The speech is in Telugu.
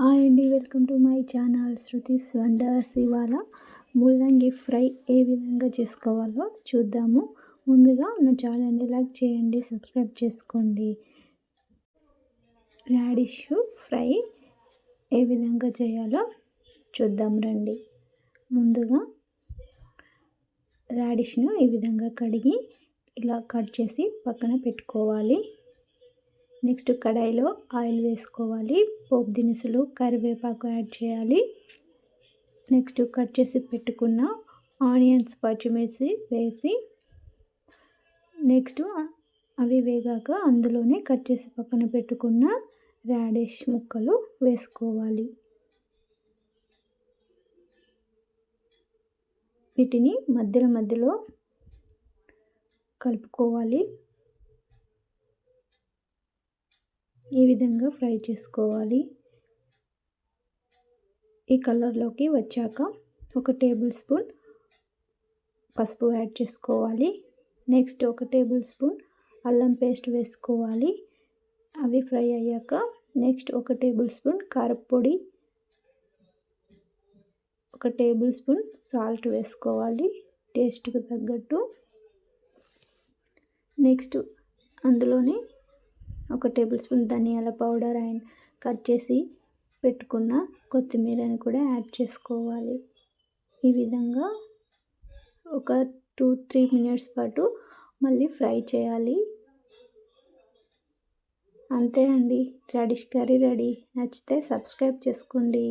హాయ్ అండి, welcome to my channel Shruti's wonders. ఇవాళ ముల్లంగి ఫ్రై ఏ విధంగా చేసుకోవాలో చూద్దాము. ముందుగా నా ఛానల్ని లైక్ చేయండి, సబ్స్క్రైబ్ చేసుకోండి. రాడిష్ ఫ్రై ఏ విధంగా చేయాలో చూద్దాం రండి. ముందుగా రాడిష్ను ఈ విధంగా కడిగి ఇలా కట్ చేసి పక్కన పెట్టుకోవాలి. నెక్స్ట్ కడాయిలో ఆయిల్ వేసుకోవాలి. పోపు దినుసులు, కరివేపాకు యాడ్ చేయాలి. నెక్స్ట్ కట్ చేసి పెట్టుకున్న ఆనియన్స్, పచ్చిమిర్చి వేసి నెక్స్ట్ అవి వేగాక అందులోనే కట్ చేసి పక్కన పెట్టుకున్న రాడిష్ ముక్కలు వేసుకోవాలి. వీటిని మధ్యలో కలుపుకోవాలి. ఈ విధంగా ఫ్రై చేసుకోవాలి. ఈ కలర్లోకి వచ్చాక 1 టేబుల్ స్పూన్ పసుపు యాడ్ చేసుకోవాలి. నెక్స్ట్ 1 టేబుల్ స్పూన్ అల్లం పేస్ట్ వేసుకోవాలి. అవి ఫ్రై అయ్యాక నెక్స్ట్ 1 టేబుల్ స్పూన్ కారపొడి, 1 టేబుల్ స్పూన్ సాల్ట్ వేసుకోవాలి టేస్ట్కి తగ్గట్టు. నెక్స్ట్ అందులోనే 1 టేబుల్ స్పూన్ ధనియాల పౌడర్ అండ్ కట్ చేసి పెట్టుకున్న కొత్తిమీరని కూడా యాడ్ చేసుకోవాలి. ఈ విధంగా ఒక 2-3 మినిట్స్ పాటు మళ్ళీ ఫ్రై చేయాలి. అంతే అండి, రాడిష్ కర్రీ రెడీ. నచ్చితే సబ్స్క్రైబ్ చేసుకోండి.